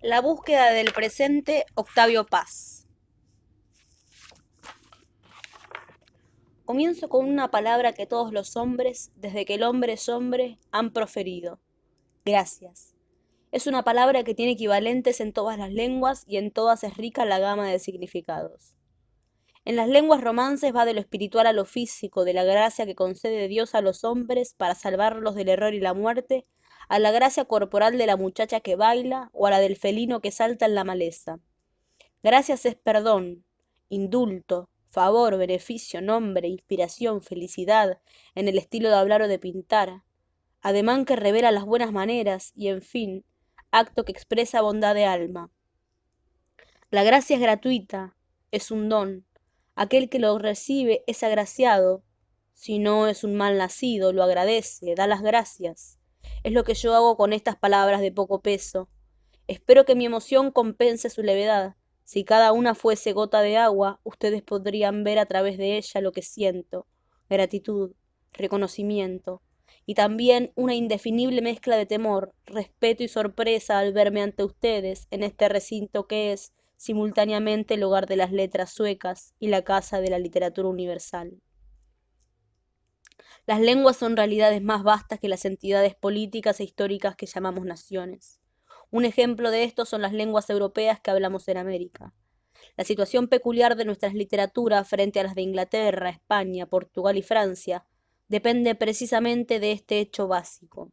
La búsqueda del presente, Octavio Paz. Comienzo con una palabra que todos los hombres, desde que el hombre es hombre, han proferido. Gracias. Es una palabra que tiene equivalentes en todas las lenguas y en todas es rica la gama de significados. En las lenguas romances va de lo espiritual a lo físico, de la gracia que concede Dios a los hombres para salvarlos del error y la muerte, a la gracia corporal de la muchacha que baila o a la del felino que salta en la maleza. Gracias es perdón, indulto, favor, beneficio, nombre, inspiración, felicidad, en el estilo de hablar o de pintar, ademán que revela las buenas maneras y, en fin, acto que expresa bondad de alma. La gracia es gratuita, es un don. Aquel que lo recibe es agraciado. Si no es un mal nacido, lo agradece, da las gracias. Es lo que yo hago con estas palabras de poco peso. Espero que mi emoción compense su levedad. Si cada una fuese gota de agua, ustedes podrían ver a través de ella lo que siento, gratitud, reconocimiento, y también una indefinible mezcla de temor, respeto y sorpresa al verme ante ustedes en este recinto que es simultáneamente el hogar de las letras suecas y la casa de la literatura universal. Las lenguas son realidades más vastas que las entidades políticas e históricas que llamamos naciones. Un ejemplo de esto son las lenguas europeas que hablamos en América. La situación peculiar de nuestras literaturas frente a las de Inglaterra, España, Portugal y Francia depende precisamente de este hecho básico.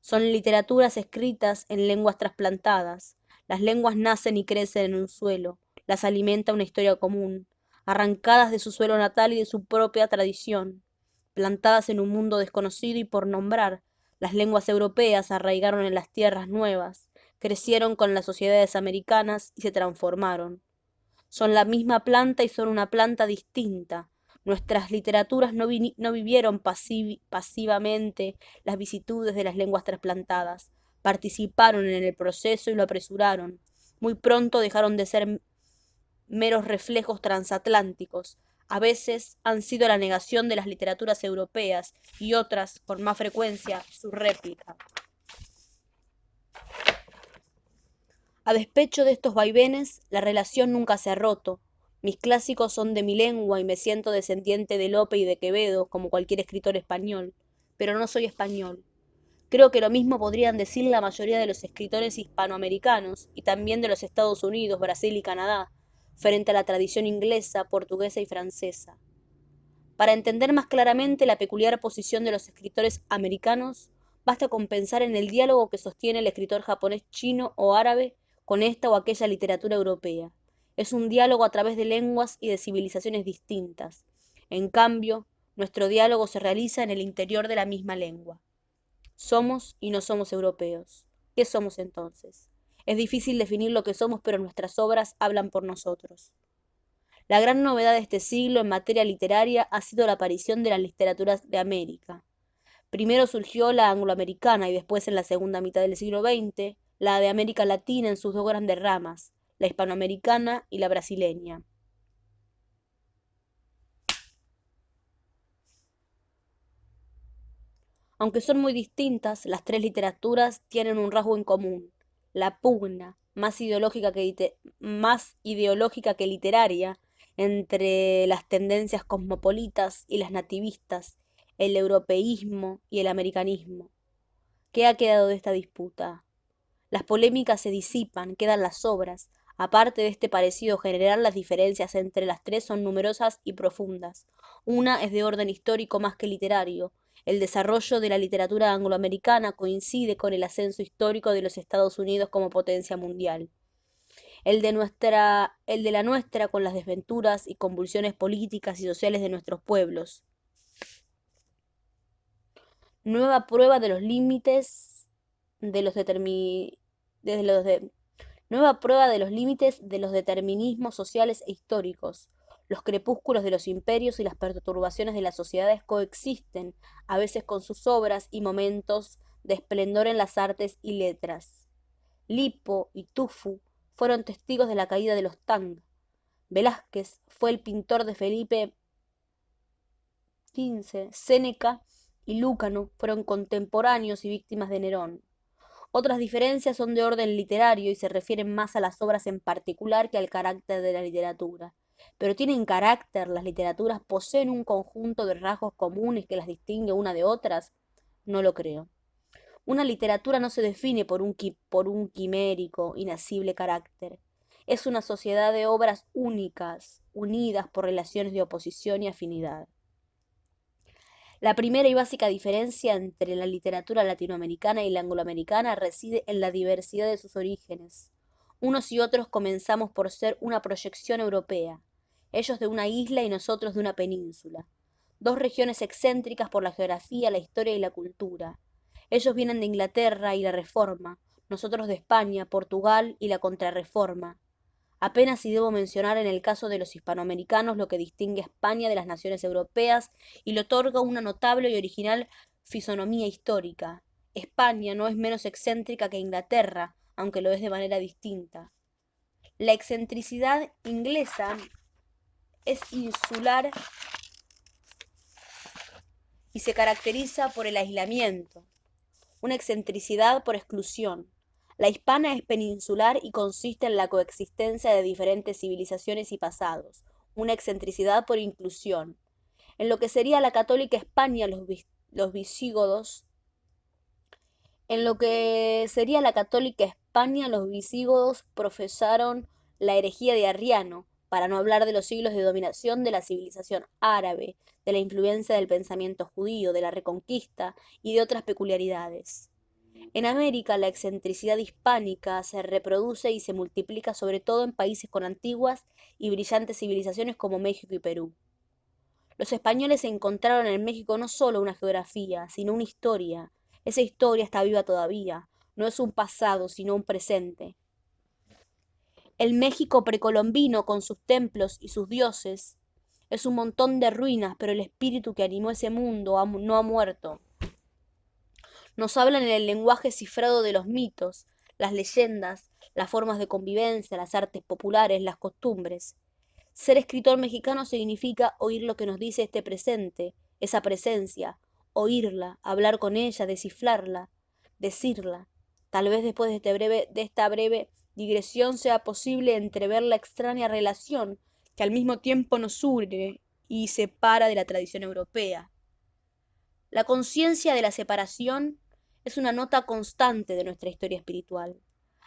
Son literaturas escritas en lenguas trasplantadas. Las lenguas nacen y crecen en un suelo, las alimenta una historia común, arrancadas de su suelo natal y de su propia tradición, plantadas en un mundo desconocido y por nombrar, las lenguas europeas arraigaron en las tierras nuevas, crecieron con las sociedades americanas y se transformaron. Son la misma planta y son una planta distinta. Nuestras literaturas no vivieron pasivamente las vicitudes de las lenguas trasplantadas, participaron en el proceso y lo apresuraron. Muy pronto dejaron de ser meros reflejos transatlánticos. A veces han sido la negación de las literaturas europeas y otras, con más frecuencia, su réplica. A despecho de estos vaivenes, la relación nunca se ha roto. Mis clásicos son de mi lengua y me siento descendiente de Lope y de Quevedo, como cualquier escritor español, pero no soy español. Creo que lo mismo podrían decir la mayoría de los escritores hispanoamericanos y también de los Estados Unidos, Brasil y Canadá, frente a la tradición inglesa, portuguesa y francesa. Para entender más claramente la peculiar posición de los escritores americanos, basta con pensar en el diálogo que sostiene el escritor japonés, chino o árabe con esta o aquella literatura europea. Es un diálogo a través de lenguas y de civilizaciones distintas. En cambio, nuestro diálogo se realiza en el interior de la misma lengua. Somos y no somos europeos. ¿Qué somos entonces? Es difícil definir lo que somos, pero nuestras obras hablan por nosotros. La gran novedad de este siglo en materia literaria ha sido la aparición de las literaturas de América. Primero surgió la angloamericana y después en la segunda mitad del siglo XX, la de América Latina en sus dos grandes ramas, la hispanoamericana y la brasileña. Aunque son muy distintas, las tres literaturas tienen un rasgo en común, la pugna, más ideológica que literaria, entre las tendencias cosmopolitas y las nativistas, el europeísmo y el americanismo. ¿Qué ha quedado de esta disputa? Las polémicas se disipan, quedan las obras. Aparte de este parecido general, las diferencias entre las tres son numerosas y profundas. Una es de orden histórico más que literario. El desarrollo de la literatura angloamericana coincide con el ascenso histórico de los Estados Unidos como potencia mundial. El de la nuestra con las desventuras y convulsiones políticas y sociales de nuestros pueblos. Nueva prueba de los límites de los determi- de los de- nueva prueba de los límites de los determinismos sociales e históricos. Los crepúsculos de los imperios y las perturbaciones de las sociedades coexisten, a veces con sus obras y momentos de esplendor en las artes y letras. Lipo y Tufu fueron testigos de la caída de los Tang. Velázquez fue el pintor de Felipe XV. Séneca y Lúcano fueron contemporáneos y víctimas de Nerón. Otras diferencias son de orden literario y se refieren más a las obras en particular que al carácter de la literatura. Pero ¿tienen carácter? ¿Las literaturas poseen un conjunto de rasgos comunes que las distingue una de otras? No lo creo. Una literatura no se define por un quimérico, inacible carácter. Es una sociedad de obras únicas, unidas por relaciones de oposición y afinidad. La primera y básica diferencia entre la literatura latinoamericana y la angloamericana reside en la diversidad de sus orígenes. Unos y otros comenzamos por ser una proyección europea, ellos de una isla y nosotros de una península, dos regiones excéntricas por la geografía, la historia y la cultura. Ellos vienen de Inglaterra y la Reforma, nosotros de España, Portugal y la Contrarreforma. Apenas si debo mencionar en el caso de los hispanoamericanos lo que distingue a España de las naciones europeas y le otorga una notable y original fisonomía histórica. España no es menos excéntrica que Inglaterra, aunque lo es de manera distinta. La excentricidad inglesa es insular y se caracteriza por el aislamiento, una excentricidad por exclusión. La hispana es peninsular y consiste en la coexistencia de diferentes civilizaciones y pasados, una excentricidad por inclusión. En lo que sería la católica España, los visigodos, en lo que sería la católica España, los visigodos profesaron la herejía de Arriano, para no hablar de los siglos de dominación de la civilización árabe, de la influencia del pensamiento judío, de la reconquista y de otras peculiaridades. En América, la excentricidad hispánica se reproduce y se multiplica sobre todo en países con antiguas y brillantes civilizaciones como México y Perú. Los españoles encontraron en México no solo una geografía, sino una historia. Esa historia está viva todavía, no es un pasado, sino un presente. El México precolombino, con sus templos y sus dioses, es un montón de ruinas, pero el espíritu que animó ese mundo no ha muerto. Nos hablan en el lenguaje cifrado de los mitos, las leyendas, las formas de convivencia, las artes populares, las costumbres. Ser escritor mexicano significa oír lo que nos dice este presente, esa presencia, oírla, hablar con ella, descifrarla, decirla. Tal vez después de esta breve digresión sea posible entrever la extraña relación que al mismo tiempo nos une y separa de la tradición europea. La conciencia de la separación es una nota constante de nuestra historia espiritual.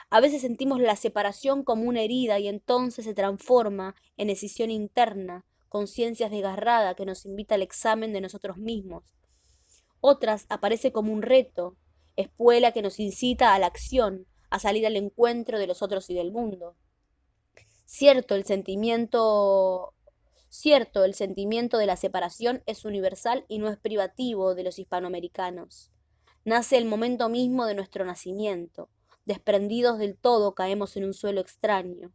A veces sentimos la separación como una herida y entonces se transforma en escisión interna, conciencia desgarrada que nos invita al examen de nosotros mismos. Otras aparece como un reto, espuela que nos incita a la acción, a salir al encuentro de los otros y del mundo. Cierto, el sentimiento de la separación es universal y no es privativo de los hispanoamericanos. Nace el momento mismo de nuestro nacimiento. Desprendidos del todo caemos en un suelo extraño.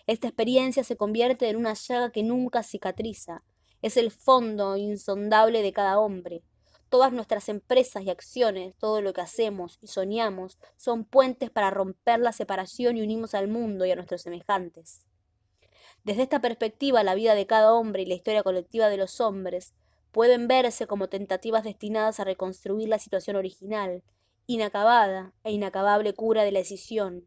Esta experiencia se convierte en una llaga que nunca cicatriza. Es el fondo insondable de cada hombre. Todas nuestras empresas y acciones, todo lo que hacemos y soñamos, son puentes para romper la separación y unimos al mundo y a nuestros semejantes. Desde esta perspectiva, la vida de cada hombre y la historia colectiva de los hombres pueden verse como tentativas destinadas a reconstruir la situación original, inacabada e inacabable cura de la escisión.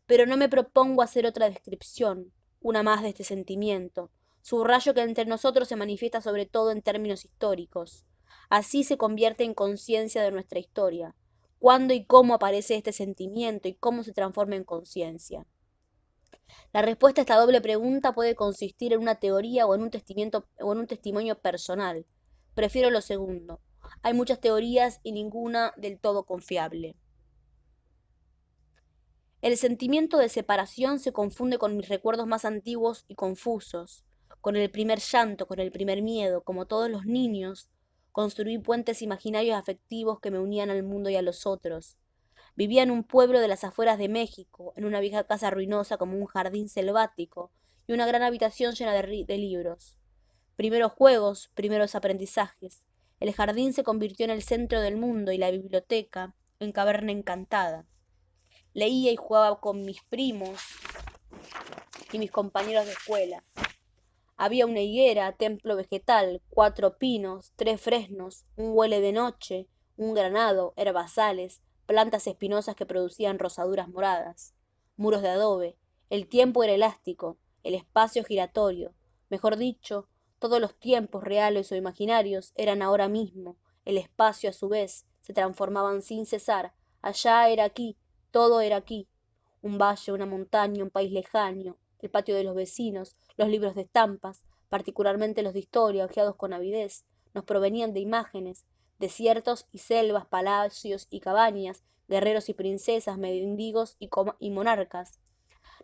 Pero no me propongo hacer otra descripción, una más de este sentimiento. Subrayo que entre nosotros se manifiesta sobre todo en términos históricos. Así se convierte en conciencia de nuestra historia. ¿Cuándo y cómo aparece este sentimiento y cómo se transforma en conciencia? La respuesta a esta doble pregunta puede consistir en una teoría o en un testimonio personal. Prefiero lo segundo. Hay muchas teorías y ninguna del todo confiable. El sentimiento de separación se confunde con mis recuerdos más antiguos y confusos, con el primer llanto, con el primer miedo. Como todos los niños, construí puentes imaginarios afectivos que me unían al mundo y a los otros. Vivía en un pueblo de las afueras de México, en una vieja casa ruinosa como un jardín selvático y una gran habitación llena de libros. Primeros juegos, primeros aprendizajes. El jardín se convirtió en el centro del mundo y la biblioteca en caverna encantada. Leía y jugaba con mis primos y mis compañeros de escuela. Había una higuera, templo vegetal, 4 pinos, 3 fresnos, un huele de noche, un granado, herbazales, plantas espinosas que producían rosaduras moradas, muros de adobe. El tiempo era elástico, el espacio giratorio. Mejor dicho, todos los tiempos, reales o imaginarios, eran ahora mismo. El espacio, a su vez, se transformaban sin cesar. Allá era aquí, todo era aquí. Un valle, una montaña, un país lejano, el patio de los vecinos, los libros de estampas, particularmente los de historia, hojeados con avidez, nos provenían de imágenes, desiertos y selvas, palacios y cabañas, guerreros y princesas, mendigos y monarcas.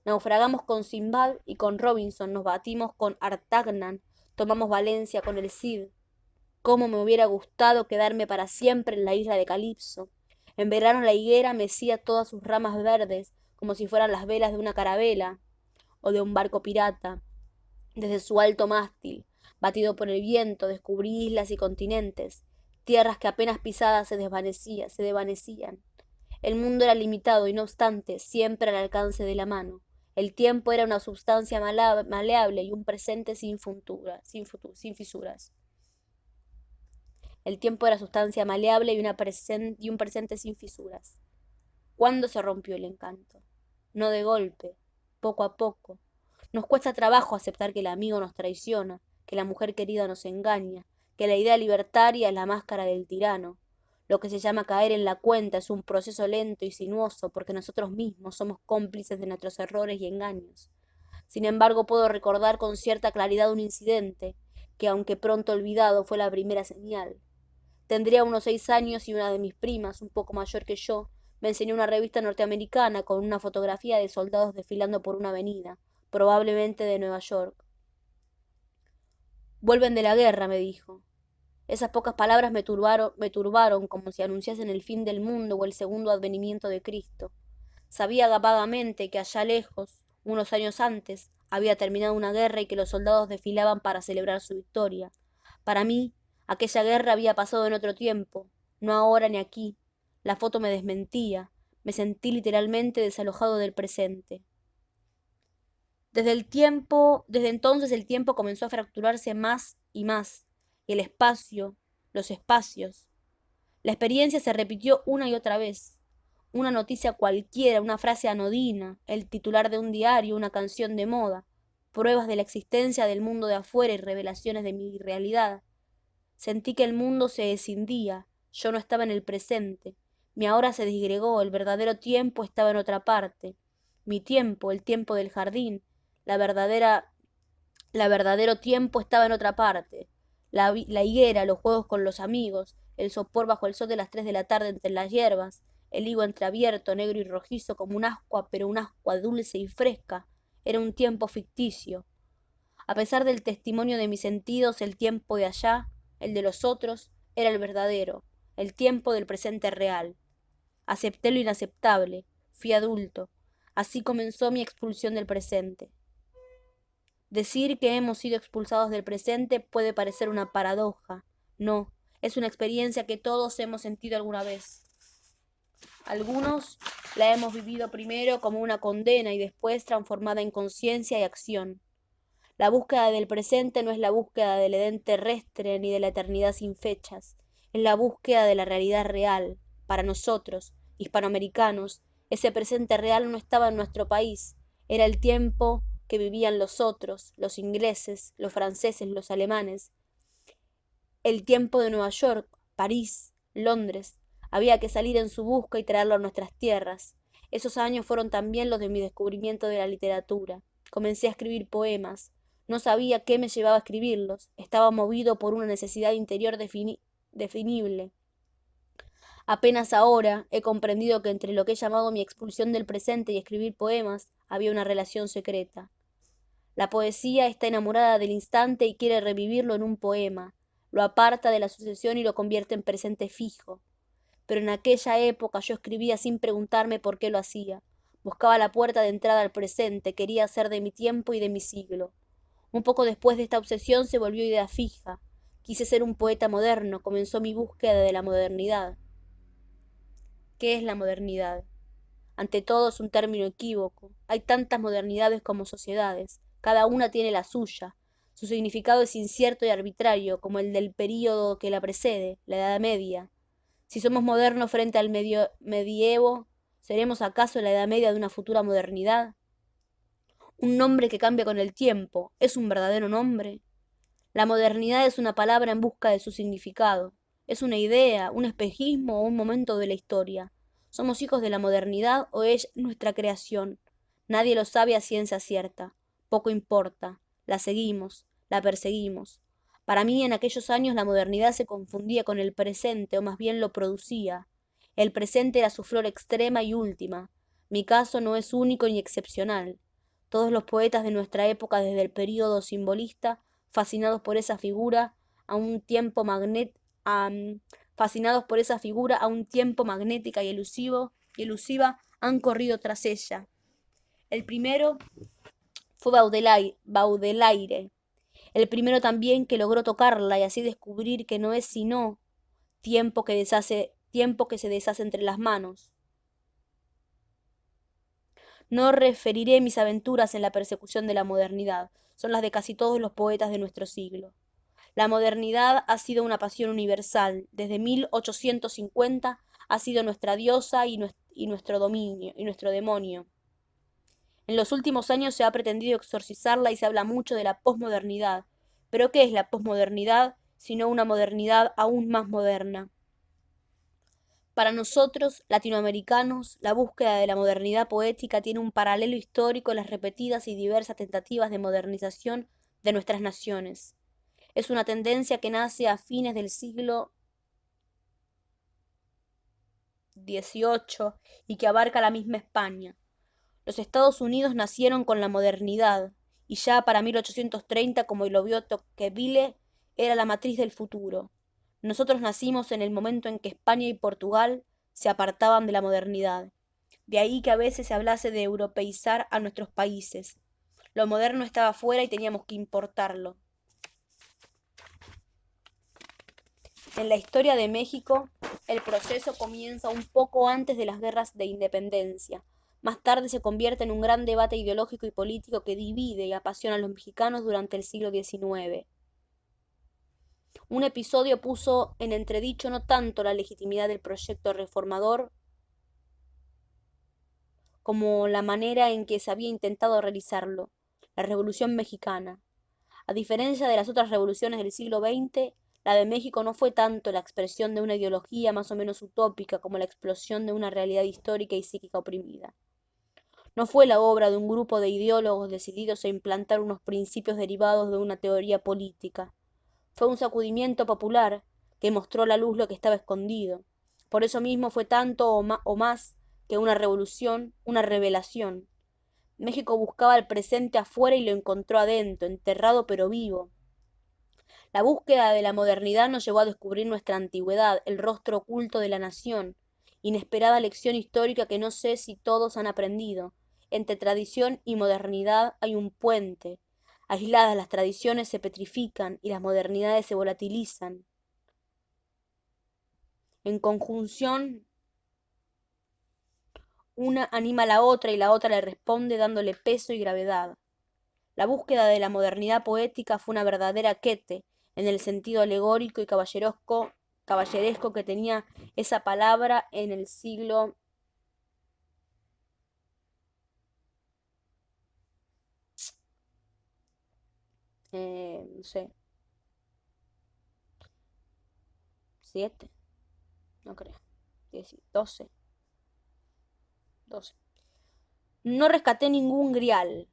Naufragamos con Simbad y con Robinson, nos batimos con Artagnan, tomamos Valencia con el Cid. Cómo me hubiera gustado quedarme para siempre en la isla de Calipso. En verano la higuera mecía todas sus ramas verdes, como si fueran las velas de una carabela o de un barco pirata. Desde su alto mástil, batido por el viento, descubrí islas y continentes, tierras que apenas pisadas se desvanecían. El mundo era limitado y no obstante, siempre al alcance de la mano. El tiempo era una substancia maleable y un presente sin fisuras. El tiempo era sustancia maleable y un presente sin fisuras. ¿Cuándo se rompió el encanto? No de golpe, poco a poco. Nos cuesta trabajo aceptar que el amigo nos traiciona, que la mujer querida nos engaña, que la idea libertaria es la máscara del tirano. Lo que se llama caer en la cuenta es un proceso lento y sinuoso porque nosotros mismos somos cómplices de nuestros errores y engaños. Sin embargo, puedo recordar con cierta claridad un incidente que, aunque pronto olvidado, fue la primera señal. Tendría unos 6 años y una de mis primas, un poco mayor que yo, me enseñó una revista norteamericana con una fotografía de soldados desfilando por una avenida, probablemente de Nueva York. Vuelven de la guerra, me dijo. Esas pocas palabras me turbaron como si anunciasen el fin del mundo o el segundo advenimiento de Cristo. Sabía vagamente que allá lejos, unos años antes, había terminado una guerra y que los soldados desfilaban para celebrar su victoria. Para mí, aquella guerra había pasado en otro tiempo, no ahora ni aquí. La foto me desmentía, me sentí literalmente desalojado del presente. Desde entonces el tiempo comenzó a fracturarse más y el espacio, los espacios. La experiencia se repitió una y otra vez. Una noticia cualquiera, una frase anodina, el titular de un diario, una canción de moda, pruebas de la existencia del mundo de afuera y revelaciones de mi realidad. Sentí que el mundo se escindía, yo no estaba en el presente, mi ahora se disgregó, el verdadero tiempo estaba en otra parte. Mi tiempo, el tiempo del jardín, la verdadera la verdadero tiempo estaba en otra parte. La higuera, los juegos con los amigos, el sopor bajo el sol de las 3 de la tarde entre las hierbas, el higo entreabierto, negro y rojizo como un ascua, pero un ascua dulce y fresca. Era un tiempo ficticio. A pesar del testimonio de mis sentidos, el tiempo de allá, el de los otros, era el verdadero, el tiempo del presente real. Acepté lo inaceptable, fui adulto. Así comenzó mi expulsión del presente. Decir que hemos sido expulsados del presente puede parecer una paradoja. No, es una experiencia que todos hemos sentido alguna vez. Algunos la hemos vivido primero como una condena y después transformada en conciencia y acción. La búsqueda del presente no es la búsqueda del Edén terrestre ni de la eternidad sin fechas, es la búsqueda de la realidad real. Para nosotros, hispanoamericanos, ese presente real no estaba en nuestro país, era el tiempo que vivían los otros, los ingleses, los franceses, los alemanes, el tiempo de Nueva York, París, Londres. Había que salir en su busca y traerlo a nuestras tierras. Esos años fueron también los de mi descubrimiento de la literatura. Comencé a escribir poemas. No sabía qué me llevaba a escribirlos. Estaba movido por una necesidad interior definible. Apenas ahora he comprendido que entre lo que he llamado mi expulsión del presente y escribir poemas había una relación secreta. La poesía está enamorada del instante y quiere revivirlo en un poema. Lo aparta de la sucesión y lo convierte en presente fijo. Pero en aquella época yo escribía sin preguntarme por qué lo hacía. Buscaba la puerta de entrada al presente, quería ser de mi tiempo y de mi siglo. Un poco después de esta obsesión se volvió idea fija. Quise ser un poeta moderno, comenzó mi búsqueda de la modernidad. ¿Qué es la modernidad? Ante todo es un término equívoco. Hay tantas modernidades como sociedades. Cada una tiene la suya. Su significado es incierto y arbitrario, como el del período que la precede, la Edad Media. Si somos modernos frente al medievo, ¿seremos acaso la Edad Media de una futura modernidad? Un nombre que cambia con el tiempo, ¿es un verdadero nombre? La modernidad es una palabra en busca de su significado. ¿Es una idea, un espejismo o un momento de la historia? ¿Somos hijos de la modernidad o es nuestra creación? Nadie lo sabe a ciencia cierta. Poco importa. La seguimos, la perseguimos. Para mí en aquellos años la modernidad se confundía con el presente o más bien lo producía. El presente era su flor extrema y última. Mi caso no es único ni excepcional. Todos los poetas de nuestra época desde el período simbolista fascinados por esa figura a un tiempo fascinados por esa figura a un tiempo magnética y elusiva, han corrido tras ella. El primero fue Baudelaire, el primero también que logró tocarla y así descubrir que no es sino tiempo que se deshace entre las manos. No referiré mis aventuras en la persecución de la modernidad, son las de casi todos los poetas de nuestro siglo. La modernidad ha sido una pasión universal. Desde 1850 ha sido nuestra diosa y nuestro dominio y nuestro demonio. En los últimos años se ha pretendido exorcizarla y se habla mucho de la posmodernidad. Pero ¿qué es la posmodernidad sino una modernidad aún más moderna? Para nosotros, latinoamericanos, la búsqueda de la modernidad poética tiene un paralelo histórico en las repetidas y diversas tentativas de modernización de nuestras naciones. Es una tendencia que nace a fines del siglo XVIII y que abarca la misma España. Los Estados Unidos nacieron con la modernidad, y ya para 1830, como lo vio Tocqueville, era la matriz del futuro. Nosotros nacimos en el momento en que España y Portugal se apartaban de la modernidad. De ahí que a veces se hablase de europeizar a nuestros países. Lo moderno estaba fuera y teníamos que importarlo. En la historia de México, el proceso comienza un poco antes de las guerras de independencia. Más tarde se convierte en un gran debate ideológico y político que divide y apasiona a los mexicanos durante el siglo XIX. Un episodio puso en entredicho no tanto la legitimidad del proyecto reformador como la manera en que se había intentado realizarlo, la Revolución Mexicana. A diferencia de las otras revoluciones del siglo XX, la de México no fue tanto la expresión de una ideología más o menos utópica como la explosión de una realidad histórica y psíquica oprimida. No fue la obra de un grupo de ideólogos decididos a implantar unos principios derivados de una teoría política. Fue un sacudimiento popular que mostró a la luz lo que estaba escondido. Por eso mismo fue tanto o más que una revolución, una revelación. México buscaba el presente afuera y lo encontró adentro, enterrado pero vivo. La búsqueda de la modernidad nos llevó a descubrir nuestra antigüedad, el rostro oculto de la nación, inesperada lección histórica que no sé si todos han aprendido. Entre tradición y modernidad hay un puente. Aisladas las tradiciones se petrifican y las modernidades se volatilizan. En conjunción, una anima a la otra y la otra le responde dándole peso y gravedad. La búsqueda de la modernidad poética fue una verdadera quete, en el sentido alegórico y caballeresco que tenía esa palabra en el siglo no sé, 7, no creo, 12, 12. No rescaté ningún grial,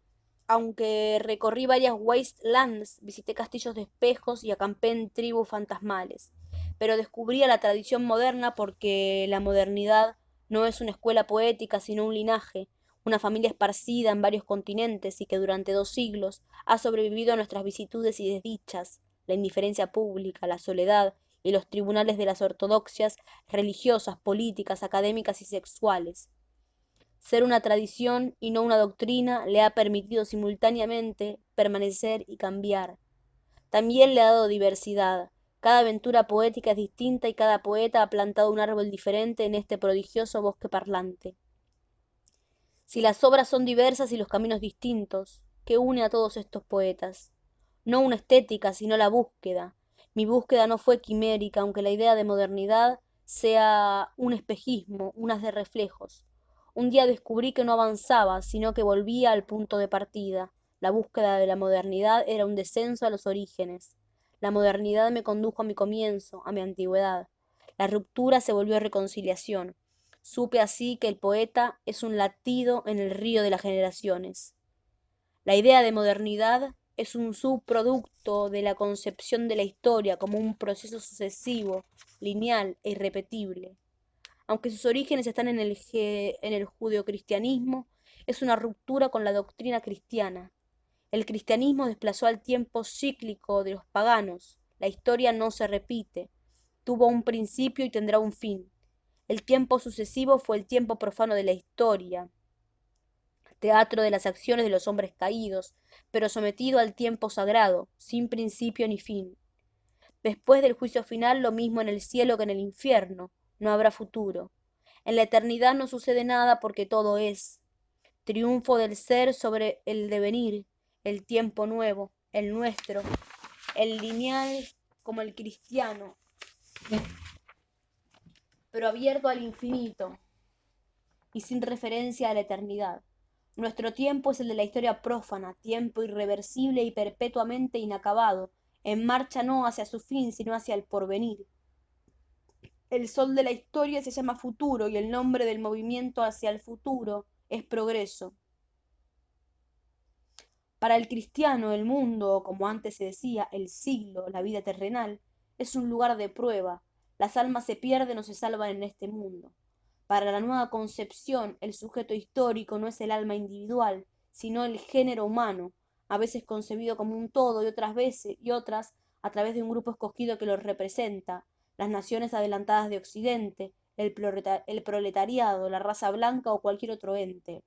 aunque recorrí varias wastelands, visité castillos de espejos y acampé en tribus fantasmales. Pero descubrí a la tradición moderna porque la modernidad no es una escuela poética, sino un linaje, una familia esparcida en varios continentes y que durante 2 siglos ha sobrevivido a nuestras vicitudes y desdichas, la indiferencia pública, la soledad y los tribunales de las ortodoxias religiosas, políticas, académicas y sexuales. Ser una tradición y no una doctrina le ha permitido simultáneamente permanecer y cambiar. También le ha dado diversidad. Cada aventura poética es distinta y cada poeta ha plantado un árbol diferente en este prodigioso bosque parlante. Si las obras son diversas y los caminos distintos, ¿qué une a todos estos poetas? No una estética, sino la búsqueda. Mi búsqueda no fue quimérica, aunque la idea de modernidad sea un espejismo, un haz de reflejos. Un día descubrí que no avanzaba, sino que volvía al punto de partida. La búsqueda de la modernidad era un descenso a los orígenes. La modernidad me condujo a mi comienzo, a mi antigüedad. La ruptura se volvió reconciliación. Supe así que el poeta es un latido en el río de las generaciones. La idea de modernidad es un subproducto de la concepción de la historia como un proceso sucesivo, lineal e irrepetible. Aunque sus orígenes están en el judeocristianismo, es una ruptura con la doctrina cristiana. El cristianismo desplazó al tiempo cíclico de los paganos. La historia no se repite. Tuvo un principio y tendrá un fin. El tiempo sucesivo fue el tiempo profano de la historia, teatro de las acciones de los hombres caídos, pero sometido al tiempo sagrado, sin principio ni fin. Después del juicio final, lo mismo en el cielo que en el infierno, no habrá futuro. En la eternidad no sucede nada porque todo es. Triunfo del ser sobre el devenir, el tiempo nuevo, el nuestro, el lineal como el cristiano, pero abierto al infinito y sin referencia a la eternidad. Nuestro tiempo es el de la historia prófana, tiempo irreversible y perpetuamente inacabado, en marcha no hacia su fin, sino hacia el porvenir. El sol de la historia se llama futuro y el nombre del movimiento hacia el futuro es progreso. Para el cristiano, el mundo, o como antes se decía, el siglo, la vida terrenal, es un lugar de prueba. Las almas se pierden o se salvan en este mundo. Para la nueva concepción, el sujeto histórico no es el alma individual, sino el género humano, a veces concebido como un todo y otras veces y otras a través de un grupo escogido que lo representa, las naciones adelantadas de Occidente, el proletariado, la raza blanca o cualquier otro ente.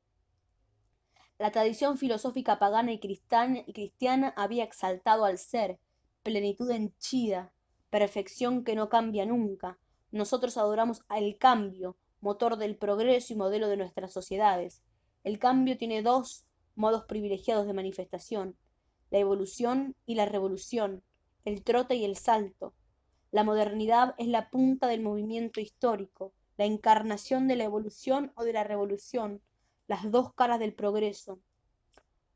La tradición filosófica pagana y cristiana había exaltado al ser, plenitud henchida, perfección que no cambia nunca. Nosotros adoramos al cambio, motor del progreso y modelo de nuestras sociedades. El cambio tiene dos modos privilegiados de manifestación, la evolución y la revolución, el trote y el salto. La modernidad es la punta del movimiento histórico, la encarnación de la evolución o de la revolución, las dos caras del progreso.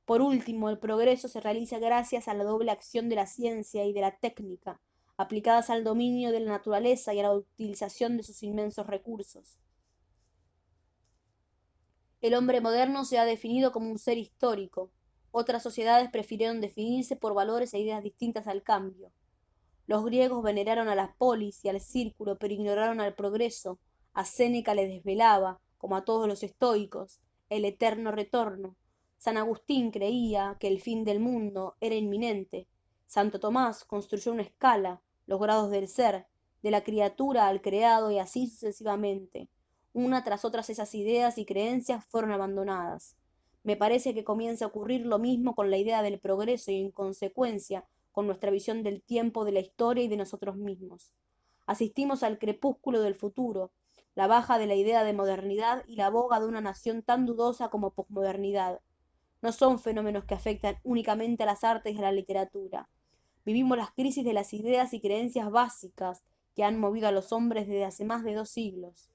Por último, el progreso se realiza gracias a la doble acción de la ciencia y de la técnica, aplicadas al dominio de la naturaleza y a la utilización de sus inmensos recursos. El hombre moderno se ha definido como un ser histórico. Otras sociedades prefirieron definirse por valores e ideas distintas al cambio. Los griegos veneraron a la polis y al círculo, pero ignoraron al progreso. A Séneca le desvelaba, como a todos los estoicos, el eterno retorno. San Agustín creía que el fin del mundo era inminente. Santo Tomás construyó una escala, los grados del ser, de la criatura al creado y así sucesivamente. Una tras otras esas ideas y creencias fueron abandonadas. Me parece que comienza a ocurrir lo mismo con la idea del progreso y en consecuencia con nuestra visión del tiempo, de la historia y de nosotros mismos. Asistimos al crepúsculo del futuro, la baja de la idea de modernidad y la boga de una nación tan dudosa como posmodernidad. No son fenómenos que afectan únicamente a las artes y a la literatura. Vivimos las crisis de las ideas y creencias básicas que han movido a los hombres desde hace más de 2 siglos.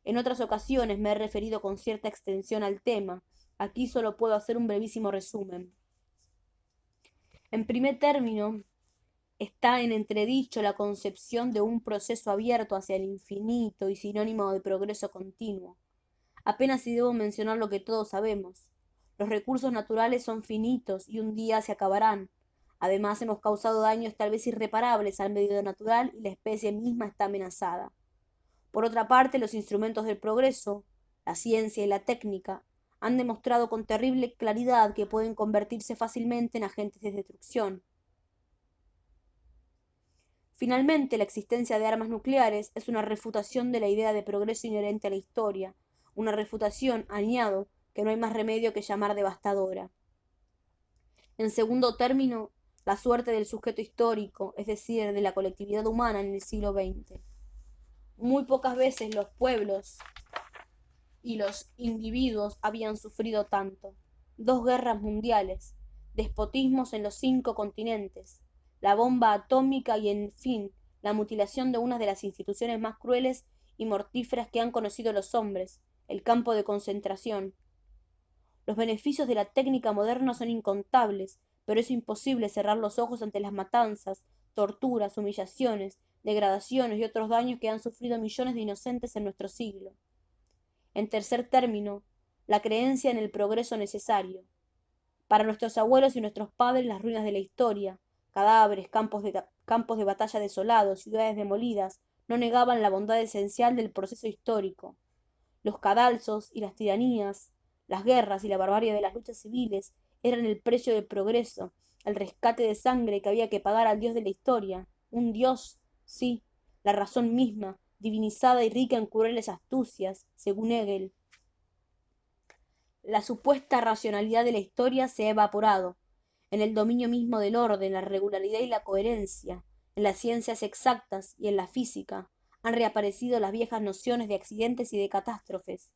En otras ocasiones me he referido con cierta extensión al tema. Aquí solo puedo hacer un brevísimo resumen. En primer término, está en entredicho la concepción de un proceso abierto hacia el infinito y sinónimo de progreso continuo. Apenas si debo mencionar lo que todos sabemos. Los recursos naturales son finitos y un día se acabarán. Además, hemos causado daños tal vez irreparables al medio natural y la especie misma está amenazada. Por otra parte, los instrumentos del progreso, la ciencia y la técnica, han demostrado con terrible claridad que pueden convertirse fácilmente en agentes de destrucción. Finalmente, la existencia de armas nucleares es una refutación de la idea de progreso inherente a la historia, una refutación, añado, que no hay más remedio que llamar devastadora. En segundo término, la suerte del sujeto histórico, es decir, de la colectividad humana en el siglo XX. Muy pocas veces los pueblos y los individuos habían sufrido tanto. 2 guerras mundiales, despotismos en los 5 continentes, la bomba atómica y, en fin, la mutilación de una de las instituciones más crueles y mortíferas que han conocido los hombres, el campo de concentración. Los beneficios de la técnica moderna son incontables, pero es imposible cerrar los ojos ante las matanzas, torturas, humillaciones, degradaciones y otros daños que han sufrido millones de inocentes en nuestro siglo. En tercer término, la creencia en el progreso necesario. Para nuestros abuelos y nuestros padres, las ruinas de la historia, cadáveres, campos de batalla desolados, ciudades demolidas, no negaban la bondad esencial del proceso histórico. Los cadalsos y las tiranías, las guerras y la barbarie de las luchas civiles eran el precio del progreso, el rescate de sangre que había que pagar al dios de la historia. Un dios, sí, la razón misma, divinizada y rica en crueles astucias, según Hegel. La supuesta racionalidad de la historia se ha evaporado en el dominio mismo del orden, la regularidad y la coherencia, en las ciencias exactas y en la física, han reaparecido las viejas nociones de accidentes y de catástrofes.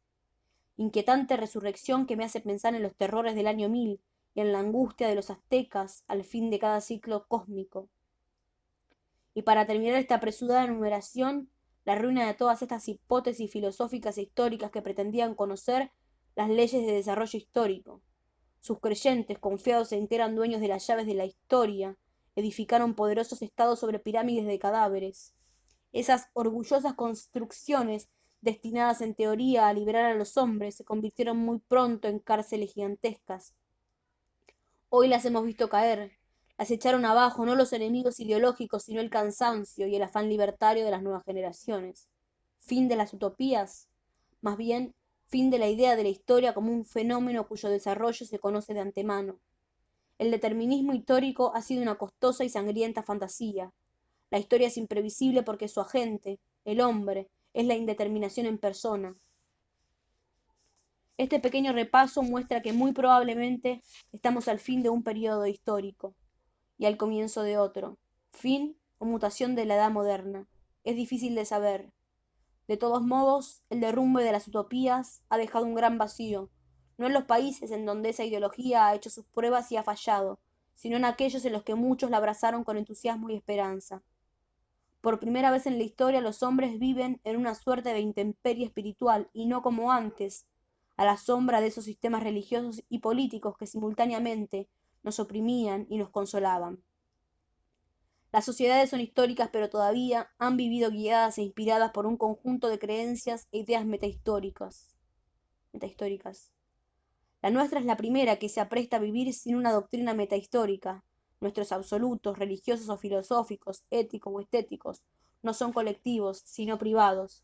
Inquietante resurrección que me hace pensar en los terrores del año 1000 y en la angustia de los aztecas al fin de cada ciclo cósmico. Y para terminar esta apresurada enumeración, la ruina de todas estas hipótesis filosóficas e históricas que pretendían conocer las leyes de desarrollo histórico. Sus creyentes, confiados en que eran dueños de las llaves de la historia, edificaron poderosos estados sobre pirámides de cadáveres. Esas orgullosas construcciones, destinadas en teoría a liberar a los hombres, se convirtieron muy pronto en cárceles gigantescas. Hoy las hemos visto caer. Las echaron abajo no los enemigos ideológicos, sino el cansancio y el afán libertario de las nuevas generaciones. Fin de las utopías, más bien fin de la idea de la historia como un fenómeno cuyo desarrollo se conoce de antemano. El determinismo histórico ha sido una costosa y sangrienta fantasía. La historia es imprevisible porque su agente, el hombre, es la indeterminación en persona. Este pequeño repaso muestra que muy probablemente estamos al fin de un periodo histórico y al comienzo de otro, fin o mutación de la edad moderna. Es difícil de saber. De todos modos, el derrumbe de las utopías ha dejado un gran vacío, no en los países en donde esa ideología ha hecho sus pruebas y ha fallado, sino en aquellos en los que muchos la abrazaron con entusiasmo y esperanza. Por primera vez en la historia los hombres viven en una suerte de intemperie espiritual y no como antes, a la sombra de esos sistemas religiosos y políticos que simultáneamente nos oprimían y nos consolaban. Las sociedades son históricas, pero todavía han vivido guiadas e inspiradas por un conjunto de creencias e ideas metahistóricas. La nuestra es la primera que se apresta a vivir sin una doctrina metahistórica. Nuestros absolutos, religiosos o filosóficos, éticos o estéticos, no son colectivos, sino privados.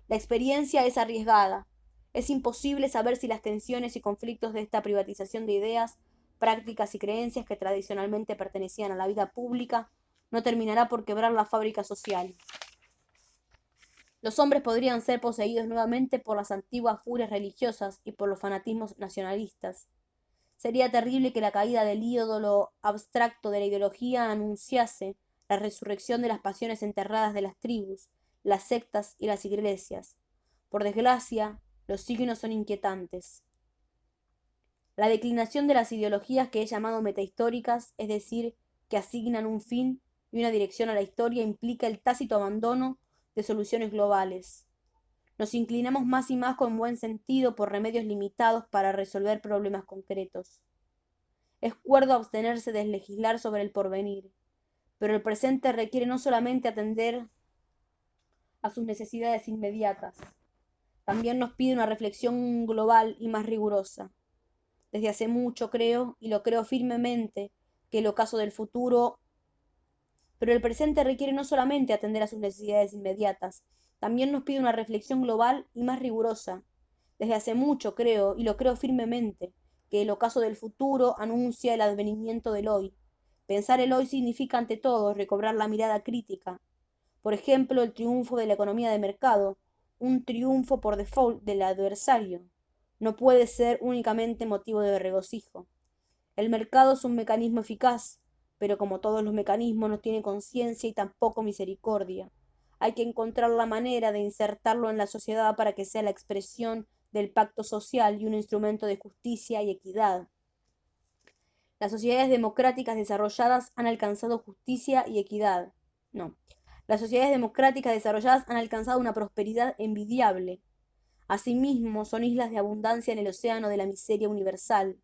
La experiencia es arriesgada. Es imposible saber si las tensiones y conflictos de esta privatización de ideas, prácticas y creencias que tradicionalmente pertenecían a la vida pública no terminará por quebrar la fábrica social. Los hombres podrían ser poseídos nuevamente por las antiguas furias religiosas y por los fanatismos nacionalistas. Sería terrible que la caída del ídolo abstracto de la ideología anunciase la resurrección de las pasiones enterradas de las tribus, las sectas y las iglesias. Por desgracia, los signos son inquietantes. La declinación de las ideologías que he llamado metahistóricas, es decir, que asignan un fin y una dirección a la historia, implica el tácito abandono de soluciones globales. Nos inclinamos más y más con buen sentido por remedios limitados para resolver problemas concretos. Es cuerdo abstenerse de legislar sobre el porvenir, pero el presente requiere no solamente atender a sus necesidades inmediatas, también nos pide una reflexión global y más rigurosa. Desde hace mucho creo, y lo creo firmemente, que el ocaso del futuro, pero el presente requiere no solamente atender a sus necesidades inmediatas, también nos pide una reflexión global y más rigurosa. Desde hace mucho creo, y lo creo firmemente, que el ocaso del futuro anuncia el advenimiento del hoy. Pensar el hoy significa ante todo recobrar la mirada crítica. Por ejemplo, el triunfo de la economía de mercado, un triunfo por default del adversario, no puede ser únicamente motivo de regocijo. El mercado es un mecanismo eficaz, pero como todos los mecanismos no tiene conciencia y tampoco misericordia. Hay que encontrar la manera de insertarlo en la sociedad para que sea la expresión del pacto social y un instrumento de justicia y equidad. Las sociedades democráticas desarrolladas han alcanzado justicia y equidad. No. Las sociedades democráticas desarrolladas han alcanzado una prosperidad envidiable. Asimismo, son islas de abundancia en el océano de la miseria universal.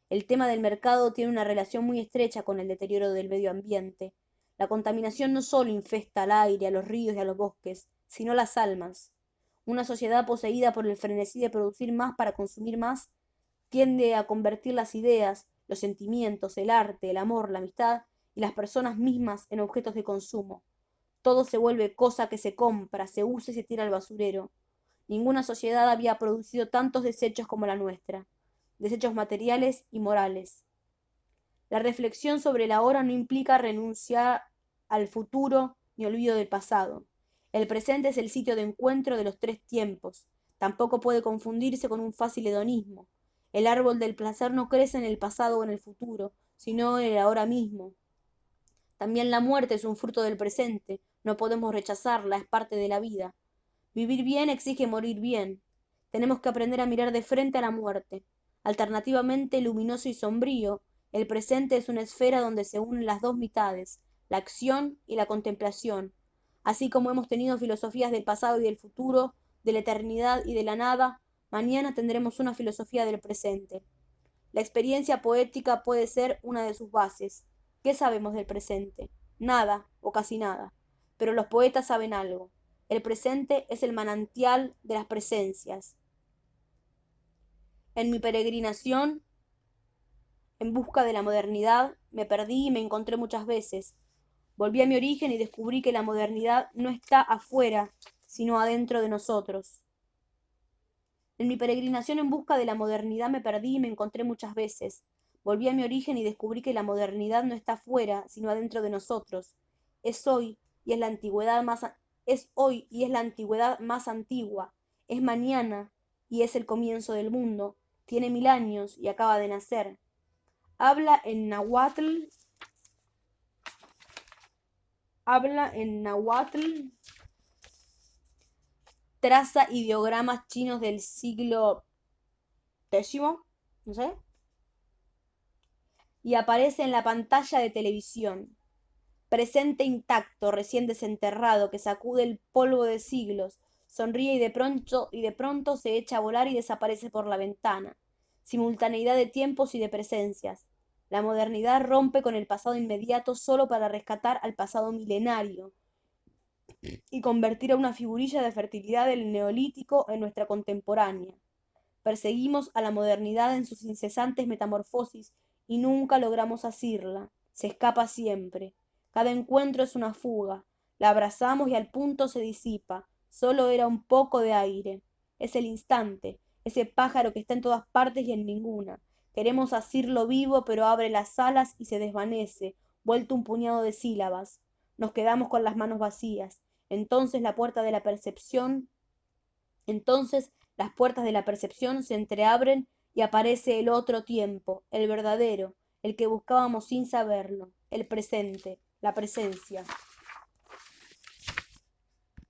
El tema del mercado tiene una relación muy estrecha con el deterioro del medio ambiente. La contaminación no solo infesta al aire, a los ríos y a los bosques, sino las almas. Una sociedad poseída por el frenesí de producir más para consumir más tiende a convertir las ideas, los sentimientos, el arte, el amor, la amistad y las personas mismas en objetos de consumo. Todo se vuelve cosa que se compra, se usa y se tira al basurero. Ninguna sociedad había producido tantos desechos como la nuestra, desechos materiales y morales. La reflexión sobre el ahora no implica renunciar al futuro ni olvido del pasado. El presente es el sitio de encuentro de los tres tiempos. Tampoco puede confundirse con un fácil hedonismo. El árbol del placer no crece en el pasado o en el futuro, sino en el ahora mismo. También la muerte es un fruto del presente. No podemos rechazarla, es parte de la vida. Vivir bien exige morir bien. Tenemos que aprender a mirar de frente a la muerte. Alternativamente luminoso y sombrío, el presente es una esfera donde se unen las dos mitades, la acción y la contemplación. Así como hemos tenido filosofías del pasado y del futuro, de la eternidad y de la nada, mañana tendremos una filosofía del presente. La experiencia poética puede ser una de sus bases. ¿Qué sabemos del presente? Nada, o casi nada. Pero los poetas saben algo. El presente es el manantial de las presencias. En mi peregrinación en busca de la modernidad, me perdí y me encontré muchas veces. Volví a mi origen y descubrí que la modernidad no está afuera, sino adentro de nosotros. En mi peregrinación en busca de la modernidad me perdí y me encontré muchas veces. Volví a mi origen y descubrí que la modernidad no está afuera, sino adentro de nosotros. Es hoy y es la antigüedad más es hoy y es la antigüedad más antigua. Es mañana y es el comienzo del mundo. Tiene 1000 años y acaba de nacer. Habla en nahuatl, habla en nahuatl, traza ideogramas chinos del siglo X, no sé, y aparece en la pantalla de televisión. Presente intacto, recién desenterrado, que sacude el polvo de siglos, sonríe y de pronto se echa a volar y desaparece por la ventana. Simultaneidad de tiempos y de presencias. La modernidad rompe con el pasado inmediato solo para rescatar al pasado milenario y convertir a una figurilla de fertilidad del neolítico en nuestra contemporánea. Perseguimos a la modernidad en sus incesantes metamorfosis y nunca logramos asirla. Se escapa siempre. Cada encuentro es una fuga. La abrazamos y al punto se disipa. Solo era un poco de aire. Es el instante, ese pájaro que está en todas partes y en ninguna. Queremos asirlo vivo, pero abre las alas y se desvanece, vuelto un puñado de sílabas. Nos quedamos con las manos vacías. Entonces la puerta de la percepción entonces las puertas de la percepción se entreabren y aparece el otro tiempo, el verdadero, el que buscábamos sin saberlo, el presente, la presencia.